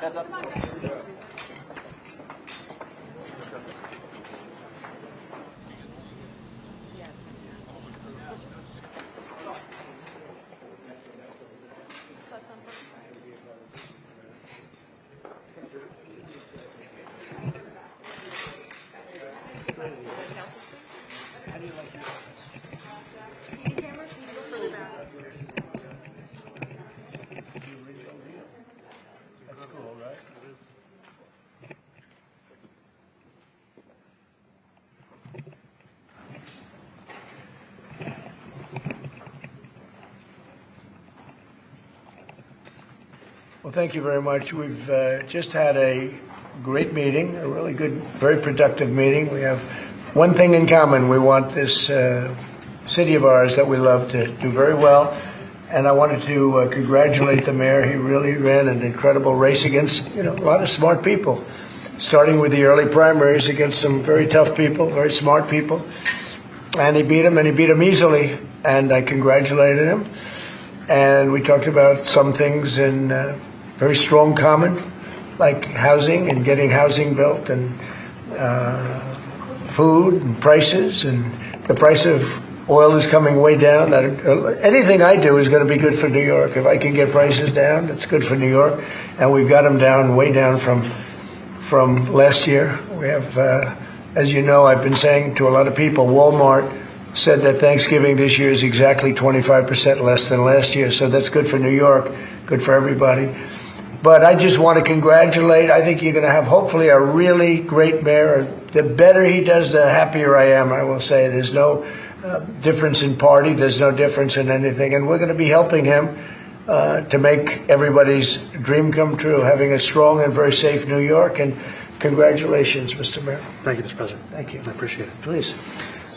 Hands up. That's cool, right? Well, thank you very much. We've just had a great meeting, a really good, very productive meeting. We have one thing in common. We want this city of ours that we love to do very well. And I wanted to congratulate the mayor. He really ran an incredible race against, a lot of smart people, starting with the early primaries against some very tough people, very smart people. And he beat them easily. And I congratulated him. And we talked about some things in very strong common, like housing and getting housing built, and food and prices, and the price of oil is coming way down. Anything I do is going to be good for New York. If I can get prices down, it's good for New York. And we've got them down, way down from last year. We have, as you know, I've been saying to a lot of people, Walmart said that Thanksgiving this year is exactly 25% less than last year. So that's good for New York, good for everybody. But I just want to congratulate. I think you're going to have, hopefully, a really great mayor. The better he does, the happier I am, I will say. There's no difference in party. There's no difference in anything. And we're going to be helping him to make everybody's dream come true, having a strong and very safe New York. And congratulations, Mr. Mayor. Thank you, Mr. President. Thank you. I appreciate it. Please.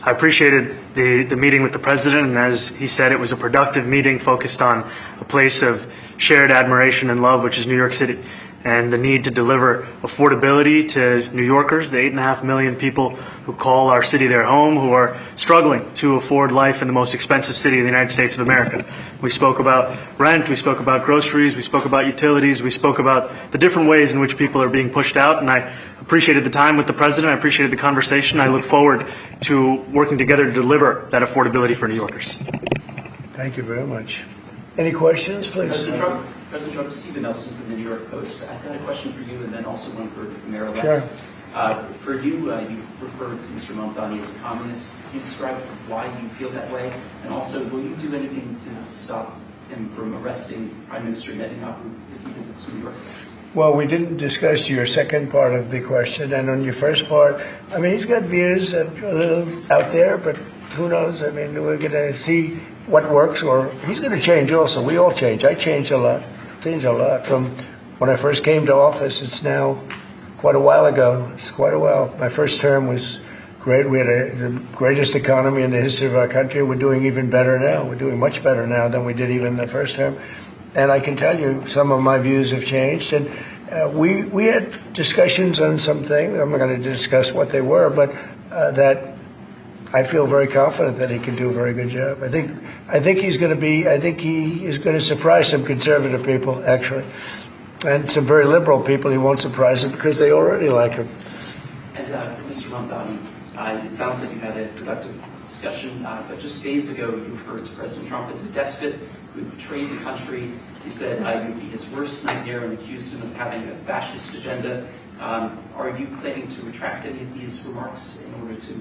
I appreciated the meeting with the president, and as he said, it was a productive meeting focused on a place of shared admiration and love, which is New York City, and the need to deliver affordability to New Yorkers, the 8.5 million people who call our city their home, who are struggling to afford life in the most expensive city in the United States of America. We spoke about rent, we spoke about groceries, we spoke about utilities, we spoke about the different ways in which people are being pushed out, and I appreciated the time with the president. I appreciated the conversation. I look forward to working together to deliver that affordability for New Yorkers. Thank you very much. Any questions, please? President Trump, Stephen Nelson from the New York Post. I've got a question for you and then also one for Mayor-elect. Sure. For you, you referred to Mr. Mamdani as a communist. Can you describe why you feel that way? And also, will you do anything to stop him from arresting Prime Minister Netanyahu if he visits New York? Well, we didn't discuss your second part of the question. And on your first part, I mean, he's got views that are a little out there, but who knows? I mean, we're going to see what works, or he's going to change also. We all change. I changed a lot. From when I first came to office. It's now quite a while ago. It's quite a while. My first term was great. We had the greatest economy in the history of our country. We're doing even better now. We're doing much better now than we did even the first term. And I can tell you some of my views have changed. And we had discussions on some things. I'm not going to discuss what they were, but that I feel very confident that he can do a very good job. I think he's going to be. I think he is going to surprise some conservative people, actually, and some very liberal people. He won't surprise them because they already like him. And Mr. Mamdani, it sounds like you had a productive discussion, but just days ago you referred to President Trump as a despot who betrayed the country. You said you would be his worst nightmare and accused him of having a fascist agenda. Are you planning to retract any of these remarks in order to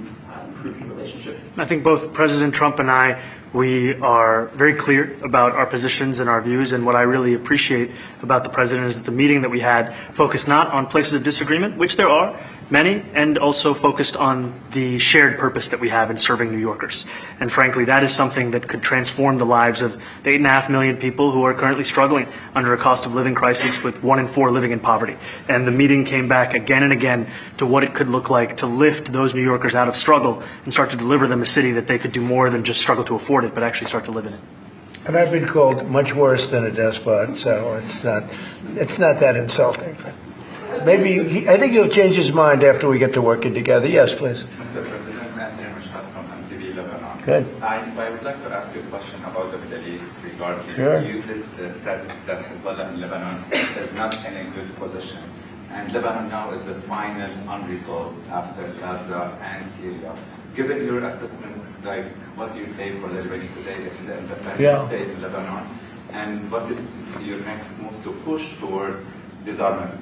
improve your relationship? I think both President Trump and I, we are very clear about our positions and our views, and what I really appreciate about the president is that the meeting that we had focused not on places of disagreement, which there are many, and also focused on the shared purpose that we have in serving New Yorkers. And frankly, that is something that could transform the lives of the 8.5 million people who are currently struggling under a cost of living crisis, with 1 in 4 living in poverty. And the meeting came back again and again to what it could look like to lift those New Yorkers out of struggle and start to deliver them a city that they could do more than just struggle to afford it, but actually start to live in it. And I've been called much worse than a despot, so it's not that insulting. Maybe I think he'll change his mind after we get to working together. Yes, please. Mr. President, from TV. Lebanon. Good. I would like to ask you a question about the Middle East regarding Sure. you said that Hezbollah in Lebanon is not in a good position. And Lebanon now is the final unresolved after Gaza and Syria. Given your assessment, like what do you say for the Lebanese today? It's the independent state in Lebanon. And what is your next move to push toward disarmament?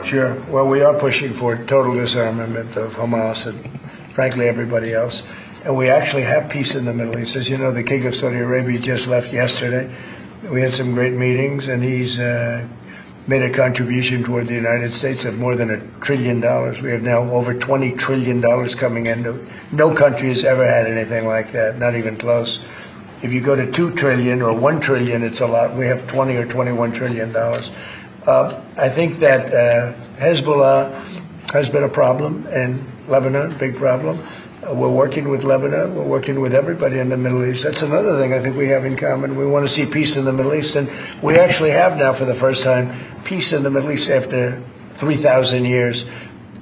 Sure. Well, we are pushing for total disarmament of Hamas and, frankly, everybody else. And we actually have peace in the Middle East. As you know, the King of Saudi Arabia just left yesterday. We had some great meetings, and he's made a contribution toward the United States of more than $1 trillion. We have now over $20 trillion coming in. No country has ever had anything like that, not even close. If you go to 2 trillion or 1 trillion, it's a lot. We have 20 or 21 trillion dollars. I think that Hezbollah has been a problem in Lebanon, big problem. We're working with Lebanon. We're working with everybody in the Middle East. That's another thing I think we have in common. We want to see peace in the Middle East, and we actually have now, for the first time, peace in the Middle East after 3,000 years.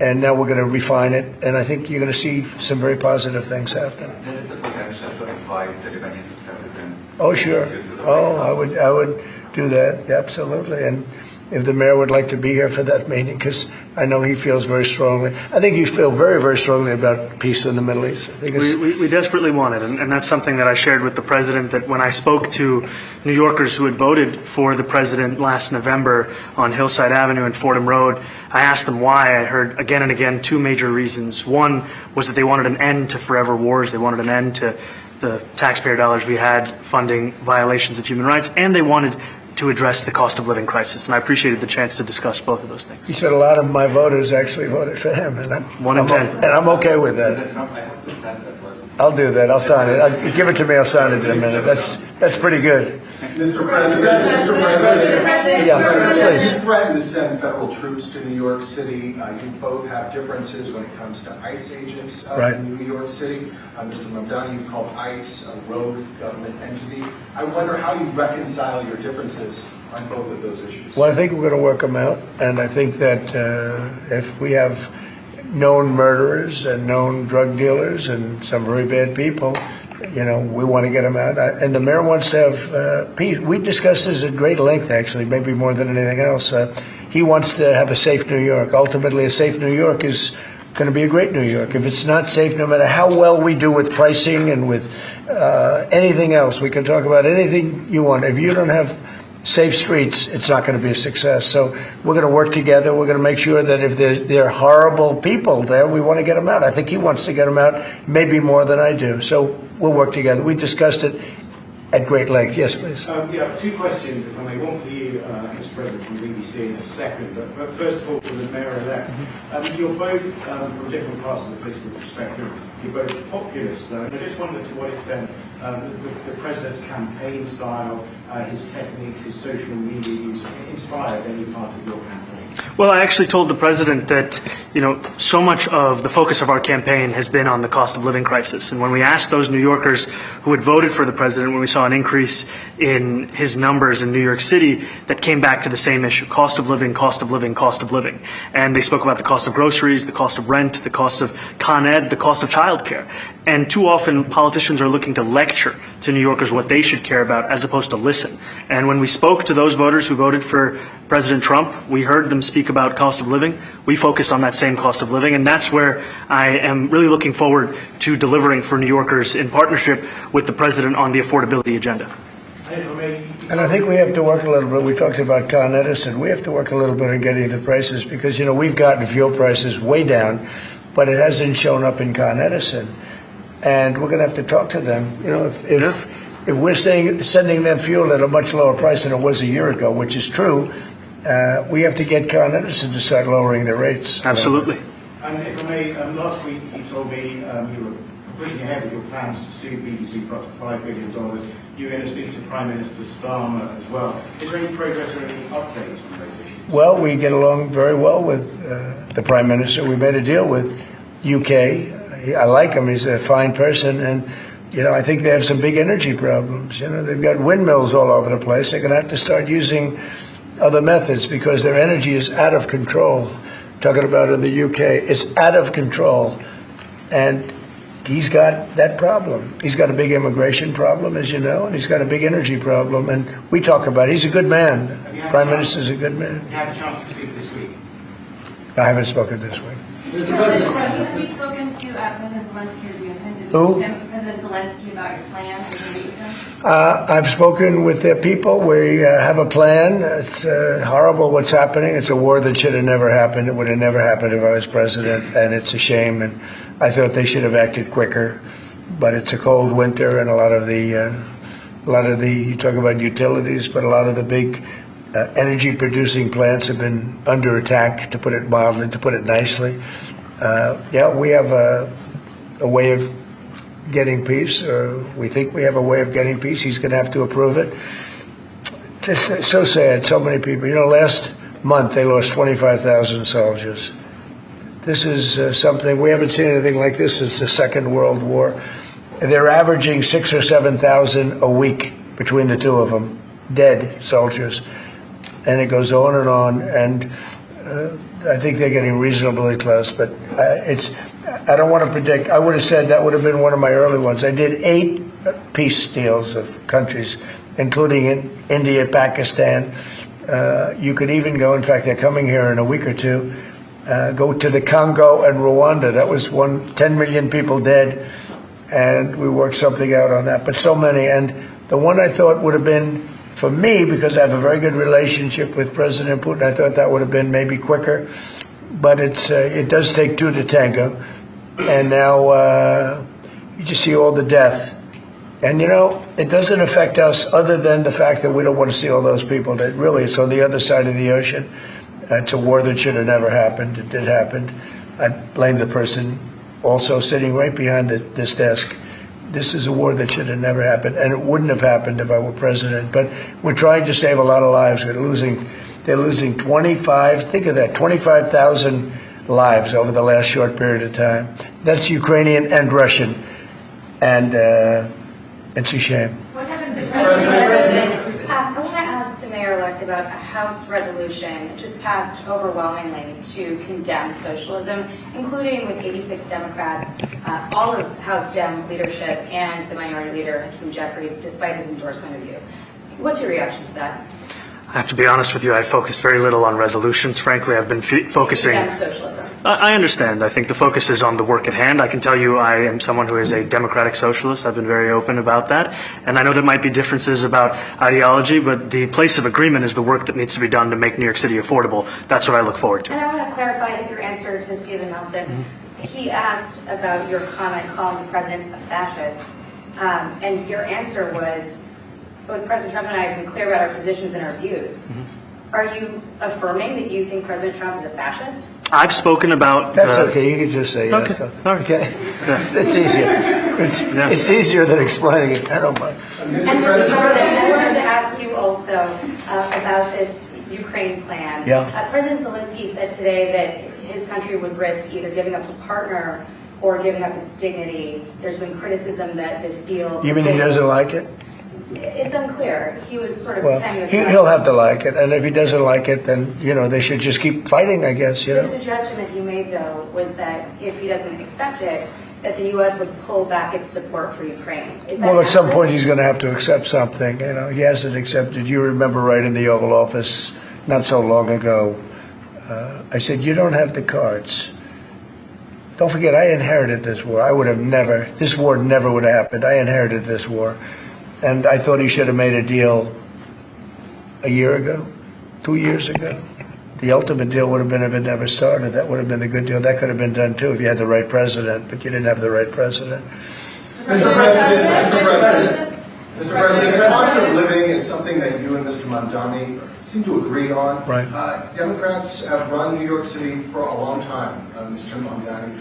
And now we're going to refine it, and I think you're going to see some very positive things happen. There is a potential to invite the Lebanese president. Oh, sure. Oh, I would do that, absolutely. And if the mayor would like to be here for that meeting, because I know he feels very strongly. I think you feel very, very strongly about peace in the Middle East. I think we desperately want it, and that's something that I shared with the president, that when I spoke to New Yorkers who had voted for the president last November on Hillside Avenue and Fordham Road, I asked them why. I heard again and again two major reasons. One was that they wanted an end to forever wars. They wanted an end to the taxpayer dollars we had funding violations of human rights, and they wanted to address the cost of living crisis. And I appreciated the chance to discuss both of those things. He said a lot of my voters actually voted for him, and I'm okay with that. I'll do that. I'll sign it. Give it to me. I'll sign it in a minute. That's pretty good. Mr. President, Yeah, please. you threatened to send federal troops to New York City. You both have differences when it comes to ICE agents in New York City. Mr. Mamdani, you called ICE a rogue government entity. I wonder how you reconcile your differences on both of those issues. Well, I think we're going to work them out, and I think that if we have known murderers and known drug dealers and some very bad people, we want to get them out. And the mayor wants to have peace. We discussed this at great length, actually, maybe more than anything else. He wants to have a safe New York. Ultimately, a safe New York is going to be a great New York. If it's not safe, no matter how well we do with pricing and with anything else, we can talk about anything you want. If you don't have safe streets, it's not going to be a success. So we're going to work together. We're going to make sure that if there are horrible people there, we want to get them out. I think he wants to get them out maybe more than I do. So we'll work together. We discussed it at great length. Yes, please. Two questions, if I may. One for you, Mr. President, from BBC in a second. But first of all, for the mayor-elect. You're both, from different parts of the political perspective, you're both populists, though. And I just wondered to what extent the president's campaign style, his techniques, his social media use inspired any part of your campaign. Well, I actually told the president that, so much of the focus of our campaign has been on the cost of living crisis. And when we asked those New Yorkers who had voted for the president, when we saw an increase in his numbers in New York City, that came back to the same issue: cost of living, cost of living, cost of living. And they spoke about the cost of groceries, the cost of rent, the cost of Con Ed, the cost of childcare. And too often, politicians are looking to lecture to New Yorkers what they should care about, as opposed to listen. And when we spoke to those voters who voted for President Trump, we heard them speak about cost of living. We focused on that same cost of living, and that's where I am really looking forward to delivering for New Yorkers in partnership with the president on the affordability agenda. And I think we have to work a little bit. We talked about Con Edison. We have to work a little bit on getting the prices, because, we've gotten fuel prices way down, but it hasn't shown up in Con Edison. And we're going to have to talk to them. If we're sending them fuel at a much lower price than it was a year ago, which is true, we have to get Con Edison to start lowering their rates. Absolutely. And if I may, last week you told me you were pushing ahead with your plans to sue BBC for up to $5 billion. You were going to speak to Prime Minister Starmer as well. Is there any progress or any updates on those issues? Well, we get along very well with the Prime Minister. We made a deal with UK. I like him. He's a fine person. And, I think they have some big energy problems. They've got windmills all over the place. They're going to have to start using other methods because their energy is out of control. Talking about in the UK, it's out of control. And he's got that problem. He's got a big immigration problem, as you know, and he's got a big energy problem. And we talk about it. He's a good man. Prime Minister's a good man. You had a chance to speak this week. I haven't spoken this week. Mr. President, have you spoken to President Zelensky, or do you intend to Who? President Zelensky about your plan as a leader? I've spoken with their people. We have a plan. It's horrible what's happening. It's a war that should have never happened. It would have never happened if I was president, and it's a shame. And I thought they should have acted quicker. But it's a cold winter, and a lot of the you talk about utilities, but a lot of the big energy producing plants have been under attack, to put it mildly, to put it nicely. We have a way of getting peace, or we think we have a way of getting peace. He's going to have to approve it. Just so sad, so many people. Last month they lost 25,000 soldiers. This is something, we haven't seen anything like this since the Second World War. They're averaging 6,000 or 7,000 a week between the two of them, dead soldiers. And it goes on, and I think they're getting reasonably close, but I don't want to predict. I would have said that would have been one of my early ones. I did 8 peace deals of countries, including in India, Pakistan. You could even go, in fact, they're coming here in a week or two, go to the Congo and Rwanda. That was 10 million people dead, and we worked something out on that. But so many, and the one I thought would have been, for me, because I have a very good relationship with President Putin, I thought that would have been maybe quicker. But it does take 2 to tango. And now you just see all the death. And, it doesn't affect us other than the fact that we don't want to see all those people that really, it's on the other side of the ocean. It's a war that should have never happened. It did happen. I blame the person also sitting right behind this desk. This is a war that should have never happened, and it wouldn't have happened if I were president. But we're trying to save a lot of lives. They're losing 25,000 lives over the last short period of time. That's Ukrainian and Russian, and it's a shame. What happens if I President want to ask the mayor-elect about a House resolution just passed overwhelmingly to condemn socialism, including with 86 Democrats, all of House Dem leadership, and the minority leader, Hakeem Jeffries, despite his endorsement of you. What's your reaction to that? I have to be honest with you, I focused very little on resolutions. Frankly, I've been focusing... Condemn socialism. I understand. I think the focus is on the work at hand. I can tell you I am someone who is a democratic socialist. I've been very open about that. And I know there might be differences about ideology, but the place of agreement is the work that needs to be done to make New York City affordable. That's what I look forward to. And I want to clarify your answer to Stephen Nelson. He asked about your comment calling the president a fascist, and your answer was, both President Trump and I have been clear about our positions and our views. Are you affirming that you think President Trump is a fascist? I've spoken about... That's okay. You can just say yes. Okay. It's easier. It's easier than explaining it. I don't mind. And Mr. President, I wanted to ask you also about this Ukraine plan. Yeah. President Zelensky said today that his country would risk either giving up a partner or giving up its dignity. There's been criticism that this deal... You mean he doesn't like it? It's unclear. He was sort of Well, pretending... he'll have to like it, and if he doesn't like it, then, they should just keep fighting, I guess, The suggestion that he made, though, was that if he doesn't accept it, that the U.S. would pull back its support for Ukraine. Is that Well, at some accurate? point, he's going to have to accept something. He hasn't accepted. You remember right in the Oval Office not so long ago, I said, you don't have the cards. Don't forget, I inherited this war. This war never would have happened. I inherited this war. And I thought he should have made a deal a year ago, 2 years ago. The ultimate deal would have been if it never started. That would have been the good deal. That could have been done, too, if you had the right president, but you didn't have the right president. Mr. President, cost of living is something that you and Mr. Mamdani seem to agree on. Right. Democrats have run New York City for a long time, Mr. Mamdani.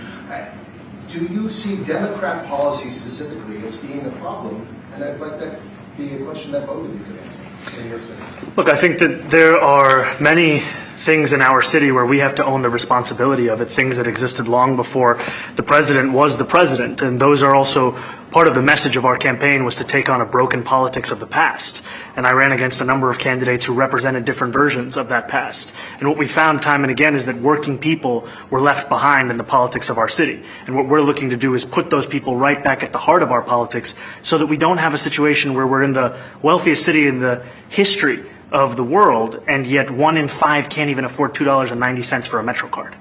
Do you see Democrat policy specifically as being a problem? And I'd like that to be a question that both of you could answer in New York City. Look, I think that there are many things in our city where we have to own the responsibility of it, things that existed long before the president was the president. And those are also part of the message of our campaign, was to take on a broken politics of the past. And I ran against a number of candidates who represented different versions of that past. And what we found time and again is that working people were left behind in the politics of our city. And what we're looking to do is put those people right back at the heart of our politics, so that we don't have a situation where we're in the wealthiest city in the history of the world, and yet 1 in 5 can't even afford $2.90 for a Metro card.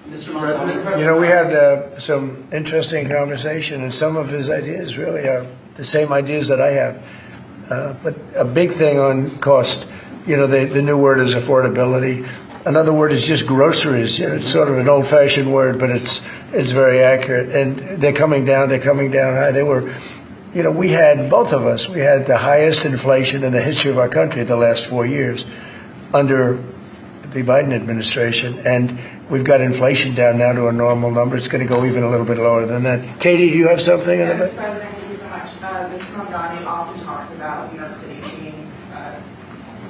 Mr. Mamdani. You know, we had some interesting conversation, and some of his ideas really are the same ideas that I have. But a big thing on cost, you know, the new word is affordability. Another word is just groceries. You know, it's sort of an old-fashioned word, but it's very accurate. And they're coming down high. They were, you know, we had, both of us, we had the highest inflation in the history of our country the last 4 years under the Biden administration. And we've got inflation down now to a normal number. It's going to go even a little bit lower than that. Katie, do you have something in a bit? Mr. President, thank you so much. Mr. Mamdani often talks about New York City being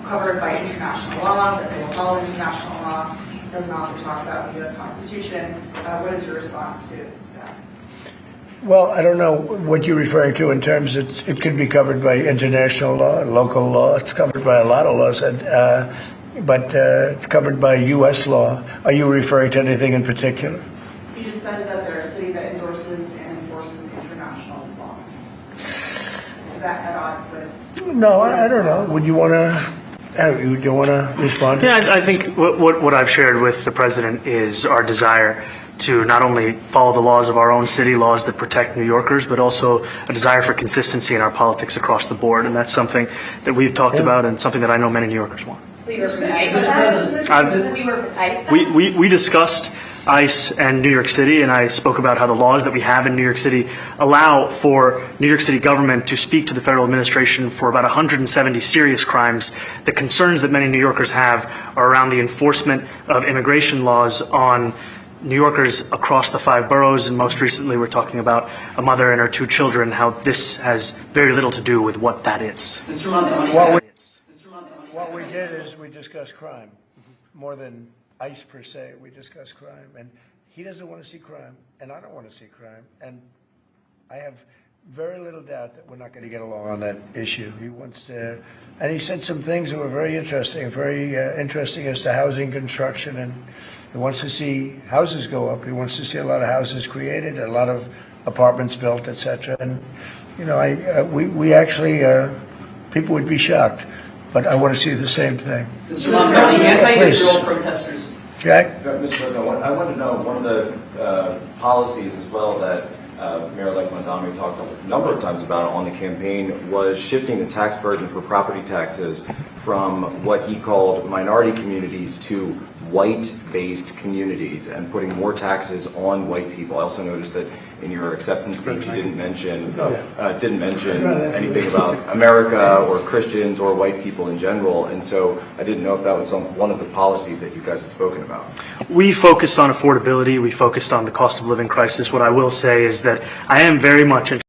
covered by international law, that they will follow international law. Doesn't often talk about the U.S. Constitution. What is your response to that? Well, I don't know what you're referring to in terms of it can be covered by international law, local law. It's covered by a lot of laws, but it's covered by U.S. law. Are you referring to anything in particular? He just says that they're a city that endorses and enforces international law. Is that at odds with? No, I don't know. Would you want to? Do you want to respond? Yeah, I think what I've shared with the president is our desire to not only follow the laws of our own city, laws that protect New Yorkers, but also a desire for consistency in our politics across the board. And that's something that we've talked about, and something that I know many New Yorkers want. We were with ICE. We were with ICE. We discussed ICE and New York City, and I spoke about how the laws that we have in New York City allow for New York City government to speak to the federal administration for about 170 serious crimes. The concerns that many New Yorkers have are around the enforcement of immigration laws on New Yorkers across the 5 boroughs, and most recently we're talking about a mother and her 2 children, how this has very little to do with what that is. Mr. Mamdani. What we did is we discussed crime more than ICE per se. We discussed crime, and he doesn't want to see crime, and I don't want to see crime, and I have very little doubt that we're not going to get along on that issue. He wants to, and he said some things that were very interesting as to housing construction, and he wants to see houses go up. He wants to see a lot of houses created, a lot of apartments built, etc. And you know, we actually people would be shocked, but I want to see the same thing. Mr. Mamdani, anti-Israel protesters. Jack? Mr. President, I want to know, one of the policies as well that Mayor-elect Mamdani talked a number of times about on the campaign was shifting the tax burden for property taxes from what he called minority communities to white-based communities, and putting more taxes on white people. I also noticed that in your acceptance speech you didn't mention anything about America or Christians or white people in general, and so I didn't know if that was one of the policies that you guys had spoken about. We focused on affordability. We focused on the cost of living crisis. What I will say is that I am very much interested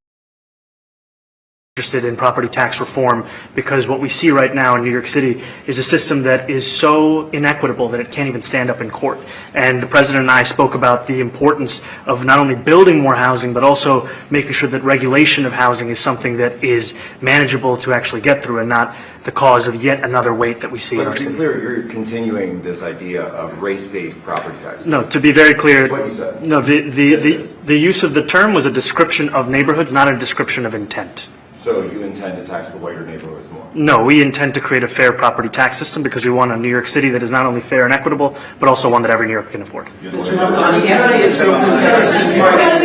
in property tax reform, because what we see right now in New York City is a system that is so inequitable that it can't even stand up in court. And the president and I spoke about the importance of not only building more housing, but also making sure that regulation of housing is something that is manageable to actually get through, and not the cause of yet another weight that we see in our But to city. be clear, you're continuing this idea of race-based property taxes. No, to be very clear, That's what you said. no, the use of the term was a description of neighborhoods, not a description of intent. So you intend to tax the whiter neighborhoods more? No, we intend to create a fair property tax system, because we want a New York City that is not only fair and equitable, but also one that every New Yorker can afford. Mr. Mamdani, anti-Israel protesters just targeted.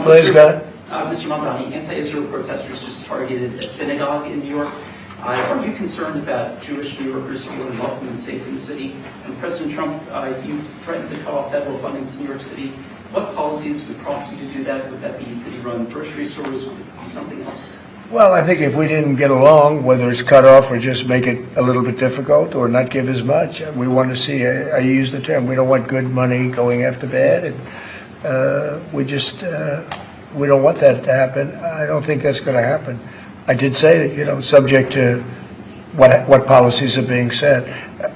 Please, go ahead. Mr. Mamdani, anti-Israel protesters just targeted a synagogue in New York. Are you concerned about Jewish New Yorkers feeling welcome and safe in the city? And President Trump, you threatened to cut off federal funding to New York City. What policies would prompt you to do that? Would that be city-run grocery stores? Would it be something else? Well, I think if we didn't get along, whether it's cut off or just make it a little bit difficult or not give as much, we want to see, I use the term, we don't want good money going after bad, and we don't want that to happen. I don't think that's going to happen. I did say that, you know, subject to what policies are being set.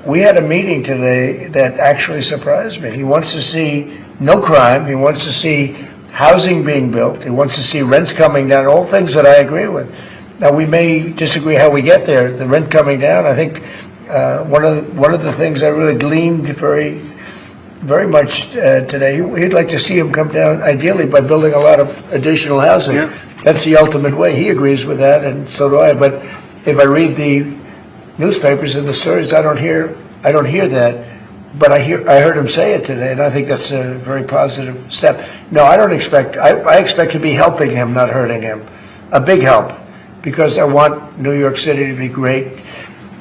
we had a meeting today that actually surprised me. He wants to see no crime. He wants to see housing being built. He wants to see rents coming down, all things that I agree with. Now, we may disagree how we get there, the rent coming down. I think one of the things I really gleaned very much today, he'd like to see him come down ideally by building a lot of additional housing. Yeah. That's the ultimate way. He agrees with that, and so do I. But if I read the newspapers and the stories, I don't hear that. But I heard him say it today, and I think that's a very positive step. No, I don't expect. I expect to be helping him, not hurting him. A big help, because I want New York City to be great.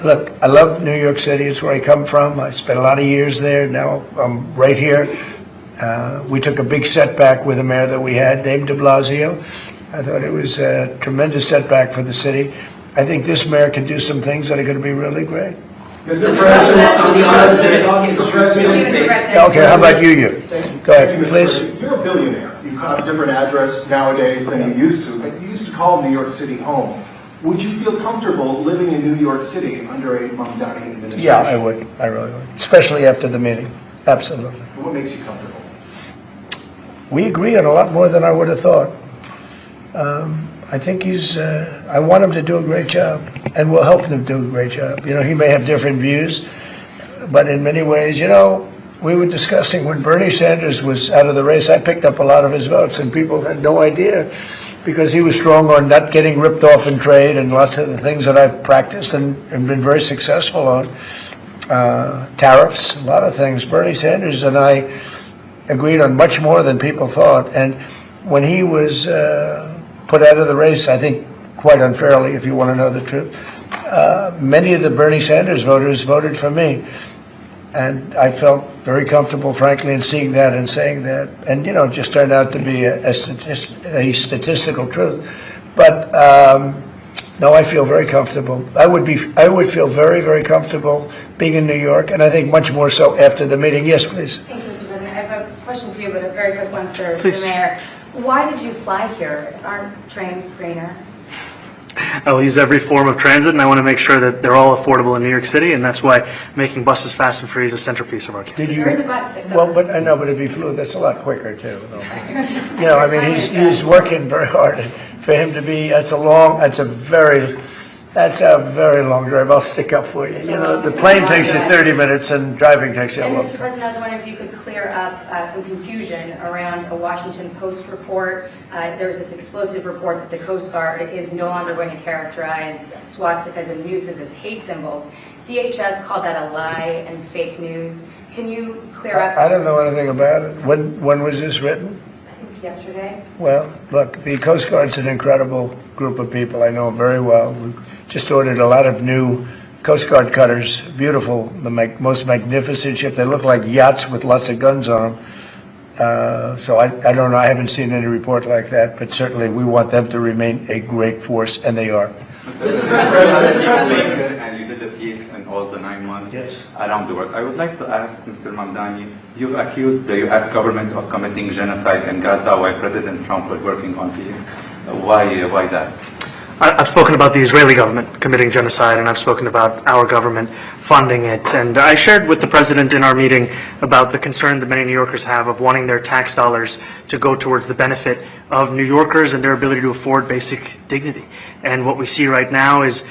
Look, I love New York City. It's where I come from. I spent a lot of years there. Now I'm right here. We took a big setback with the mayor that we had, Dave de Blasio. I thought it was a tremendous setback for the city. I think this mayor can do some things that are going to be really great. Mr. President, Mr. President. Okay, how about you? Go Thank ahead, you, Mr. please. President. You're a billionaire. You have a different address nowadays than you used to, but you used to call New York City home. Would you feel comfortable living in New York City under a Mamdani administration? Yeah, I would. I really would. Especially after the meeting. Absolutely. What makes you comfortable? We agree on a lot more than I would have thought. I think I want him to do a great job, and we'll help him do a great job. You know, he may have different views, but in many ways, you know, we were discussing when Bernie Sanders was out of the race, I picked up a lot of his votes, and people had no idea, because he was strong on not getting ripped off in trade and lots of the things that I've practiced and been very successful on. Tariffs, a lot of things. Bernie Sanders and I agreed on much more than people thought. And when he was put out of the race, I think quite unfairly, if you want to know the truth, many of the Bernie Sanders voters voted for me. And I felt very comfortable, frankly, in seeing that and saying that. And, you know, it just turned out to be a statistical truth. But, no, I feel very comfortable. I would feel very, very comfortable being in New York, and I think much more so after the meeting. Yes, please. Thank you, Mr. President. I have a question for you, but a very quick one for Please. the mayor. Why did you fly here? Aren't trains greener? I will use every form of transit, and I want to make sure that they're all affordable in New York City, and that's why making buses fast and free is a centerpiece of our campaign. Did you? There is a bus that goes. Well, but I know, but if he flew, that's a lot quicker too. You know, I mean, he's working very hard. For him to be, that's a very long drive. I'll stick up for you. You know, the plane takes you 30 minutes, and driving takes you a And long Mr. time. President, I was wondering if you could clear up some confusion around a Washington Post report. There was this explosive report that the Coast Guard is no longer going to characterize swastikas and nooses as hate symbols. DHS called that a lie and fake news. Can you clear up? I don't know anything about it. When was this written? I think yesterday. Well, look, the Coast Guard's an incredible group of people. I know them very well. We just ordered a lot of new Coast Guard cutters, beautiful, the most magnificent ship. They look like yachts with lots of guns on them. So I don't know. I haven't seen any report like that, but certainly we want them to remain a great force, and they are. Mr. President, and you did a piece in all the 9 months Yes. around the world. I would like to ask Mr. Mamdani, you've accused the U.S. government of committing genocide in Gaza while President Trump was working on peace. Why that? I've spoken about the Israeli government committing genocide, and I've spoken about our government funding it. And I shared with the president in our meeting about the concern that many New Yorkers have of wanting their tax dollars to go towards the benefit of New Yorkers and their ability to afford basic dignity. And what we see right now is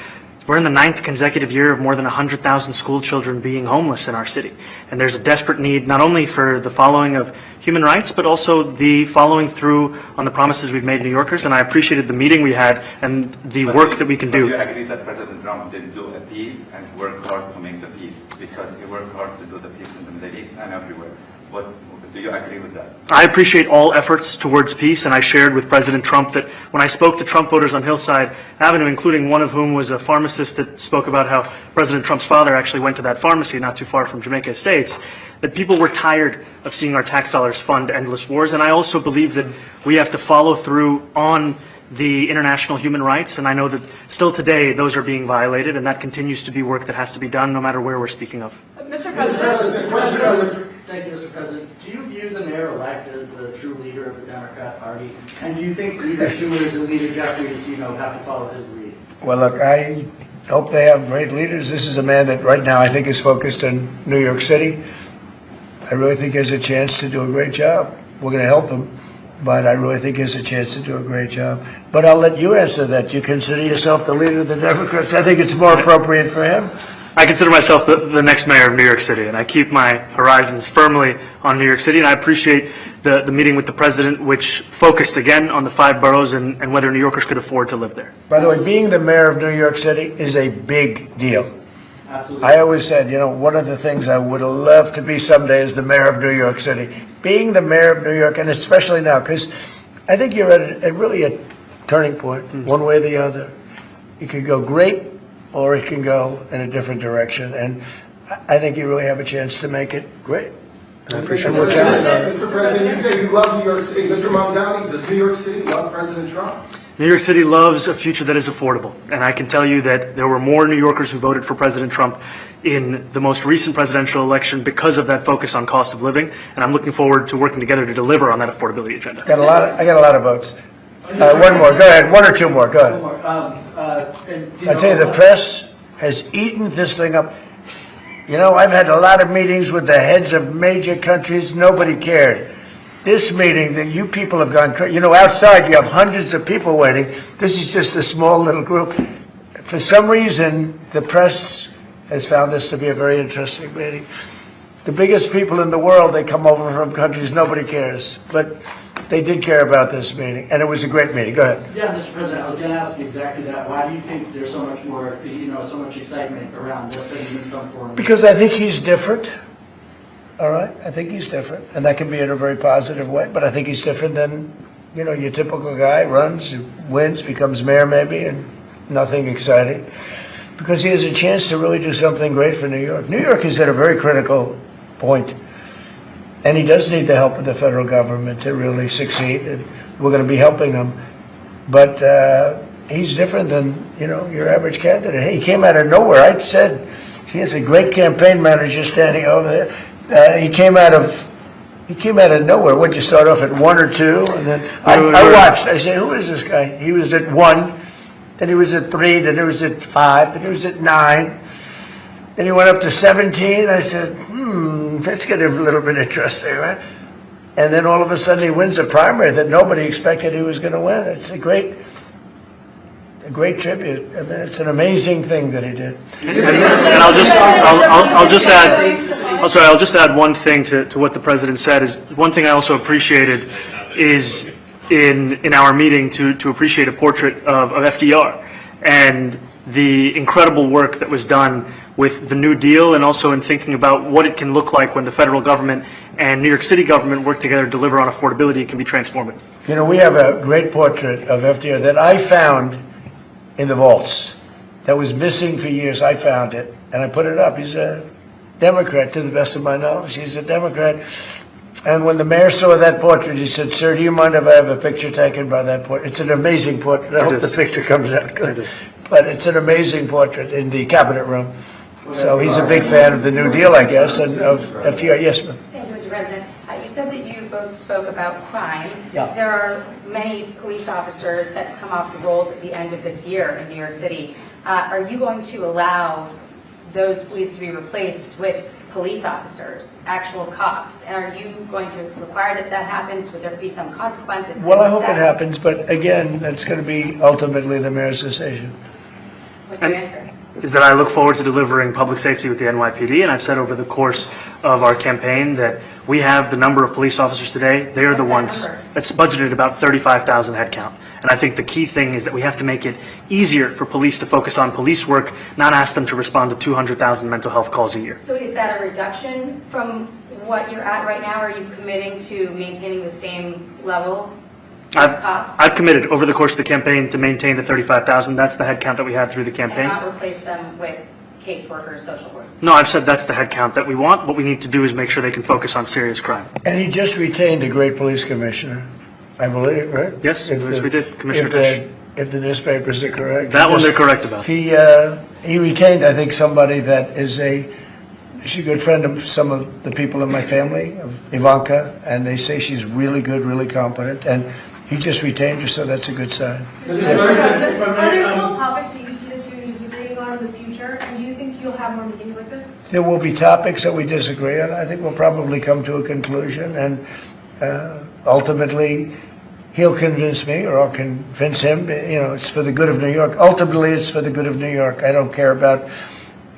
we're in the 9th consecutive year of more than 100,000 school children being homeless in our city. And there's a desperate need not only for the following of human rights, but also the following through on the promises we've made New Yorkers. And I appreciated the meeting we had and the work that we can do. Do you agree that President Trump did do a peace and work hard to make the peace? Because he worked hard to do the peace in the Middle East and everywhere. Do you agree with that? I appreciate all efforts towards peace, and I shared with President Trump that when I spoke to Trump voters on Hillside Avenue, including one of whom was a pharmacist that spoke about how President Trump's father actually went to that pharmacy not too far from Jamaica Estates, that people were tired of seeing our tax dollars fund endless wars. And I also believe that we have to follow through on the international human rights, and I know that still today those are being violated, and that continues to be work that has to be done no matter where we're speaking of. Mr. President, thank you, Mr. President. Do you view the mayor-elect as the true leader of the Democrat Party? And do you think Leader Schumer and Leader Jeffries, have to follow his lead? Well, look, I hope they have great leaders. This is a man that right now I think is focused on New York City. I really think he has a chance to do a great job. We're going to help him, but I really think he has a chance to do a great job. But I'll let you answer that. You consider yourself the leader of the Democrats. I think it's more appropriate for him. I consider myself the next mayor of New York City, and I keep my horizons firmly on New York City, and I appreciate the meeting with the president, which focused again on the 5 boroughs and whether New Yorkers could afford to live there. By the way, being the mayor of New York City is a big deal. Absolutely. I always said, one of the things I would love to be someday is the mayor of New York City. Being the mayor of New York, and especially now, because I think you're at really a turning point, one way or the other. It could go great, or it can go in a different direction. And I think you really have a chance to make it great. And I appreciate what you're doing. Mr. President, you say you love New York City. Mr. Mamdani, does New York City love President Trump? New York City loves a future that is affordable, and I can tell you that there were more New Yorkers who voted for President Trump in the most recent presidential election because of that focus on cost of living, and I'm looking forward to working together to deliver on that affordability agenda. I got a lot of votes. One more. Go ahead. 1 or 2 more. Go ahead. One more. I tell you, the press has eaten this thing up. I've had a lot of meetings with the heads of major countries. Nobody cared. This meeting that you people have gone crazy. Outside you have hundreds of people waiting. This is just a small little group. For some reason, the press has found this to be a very interesting meeting. The biggest people in the world, they come over from countries nobody cares. But they did care about this meeting, and it was a great meeting. Go ahead. Yeah, Mr. President, I was going to ask you exactly that. Why do you think there's so much more, so much excitement around this than in some form? Because I think he's different. All right? I think he's different. And that can be in a very positive way, but I think he's different than, your typical guy runs, wins, becomes mayor maybe, and nothing exciting. Because he has a chance to really do something great for New York. New York is at a very critical point. And he does need the help of the federal government to really succeed, and we're going to be helping him. But he's different than, your average candidate. Hey, he came out of nowhere. I said he has a great campaign manager standing over there. He came out of nowhere. What'd you start off at 1 or 2? And then I watched. I said, who is this guy? He was at 1, then he was at 3, then he was at 5, then he was at 9. Then he went up to 17. I said, let's get a little bit interesting, right? And then all of a sudden he wins a primary that nobody expected he was going to win. It's a great tribute. I mean, it's an amazing thing that he did. And I'll just add one thing to what the president said. Is one thing I also appreciated is in our meeting to appreciate a portrait of FDR and the incredible work that was done with the New Deal, and also in thinking about what it can look like when the federal government and New York City government work together to deliver on affordability. It can be transformative. We have a great portrait of FDR that I found in the vaults that was missing for years. I found it, and I put it up. He's a Democrat, to the best of my knowledge. He's a Democrat. And when the mayor saw that portrait, he said, "Sir, do you mind if I have a picture taken by that portrait?" It's an amazing portrait. I hope the picture comes out good. But it's an amazing portrait in the cabinet room. So he's a big fan of the New Deal, I guess, and of FDR. Yes, ma'am. Thank you, Mr. President. You said that you both spoke about crime. Yeah. There are many police officers set to come off the rolls at the end of this year in New York City. Are you going to allow those police to be replaced with police officers, actual cops? And are you going to require that happens? Would there be some consequence? Well, I hope it happens, but again, that's going to be ultimately the mayor's decision. What's your answer? Is that I look forward to delivering public safety with the NYPD, and I've said over the course of our campaign that we have the number of police officers today. They are the ones that's budgeted about 35,000 headcount. And I think the key thing is that we have to make it easier for police to focus on police work, not ask them to respond to 200,000 mental health calls a year. So is that a reduction from what you're at right now? Are you committing to maintaining the same level of cops? I've committed over the course of the campaign to maintain the 35,000. That's the headcount that we had through the campaign. And not replace them with caseworkers, social work? No, I've said that's the headcount that we want. What we need to do is make sure they can focus on serious crime. And he just retained a great police commissioner, I believe, right? Yes, we did. Commissioner Fish. If the newspapers are correct. That one they're correct about. He retained, I think, somebody that is she's a good friend of some of the people in my family, of Ivanka, and they say she's really good, really competent, and he just retained her, so that's a good sign. Are there still topics that you see that you're disagreeing on in have more meetings like this? There will be topics that we disagree on. I think we'll probably come to a conclusion, and ultimately, he'll convince me, or I'll convince him. It's for the good of New York. Ultimately, it's for the good of New York. I don't care about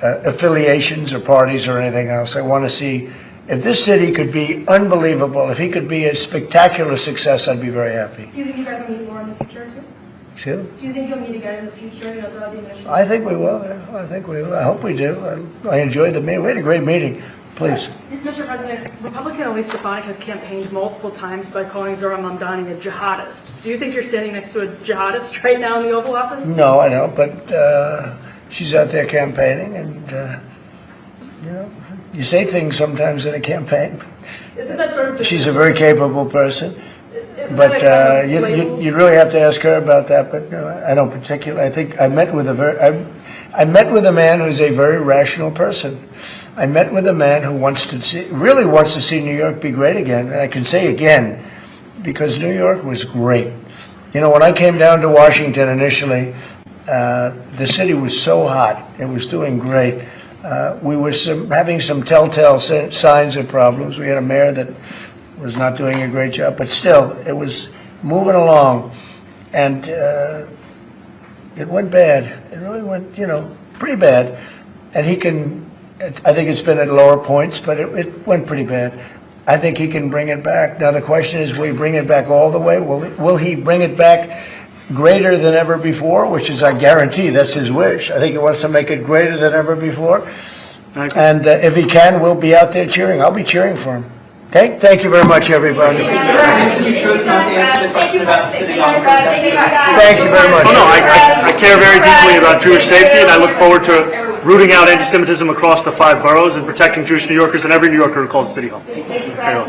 affiliations or parties or anything else. I want to see if this city could be unbelievable. If he could be a spectacular success, I'd be very happy. Do you think you guys will meet more in the future too? Excuse me? Do you think you'll meet again in the future, throughout the administration? I think we will. Yeah. I think we will. I hope we do. I enjoyed the meeting. We had a great meeting. Please. Mr. President, Republican Elise Stefanik has campaigned multiple times by calling Zohran Mamdani a jihadist. Do you think you're standing next to a jihadist right now in the Oval Office? No, I don't. But she's out there campaigning, and you say things sometimes in a campaign. Isn't that sort of She's a very capable person. Isn't But that a kind of label? you really have to ask her about that. But I don't particularly. I think I met with I met with a man who's a very rational person. I met with a man who really wants to see New York be great again. And I can say again, because New York was great. When I came down to Washington initially, the city was so hot. It was doing great. We were having some telltale signs of problems. We had a mayor that was not doing a great job, but still, it was moving along. And it went bad. It really went, pretty bad. And I think it's been at lower points, but it went pretty bad. I think he can bring it back. Now the question is, will he bring it back all the way? Will he bring it back greater than ever before, which is, I guarantee, that's his wish. I think he wants to make it greater than ever before. And if he can, we'll be out there cheering. I'll be cheering for him. Okay? Thank you very much, everybody. Is there a reason you chose not to answer the question about the city hall protest? Thank you very much. Oh, no, I care very deeply about Jewish safety, and I look forward to rooting out anti-Semitism across the 5 boroughs and protecting Jewish New Yorkers and every New Yorker who calls the City Hall. Very well.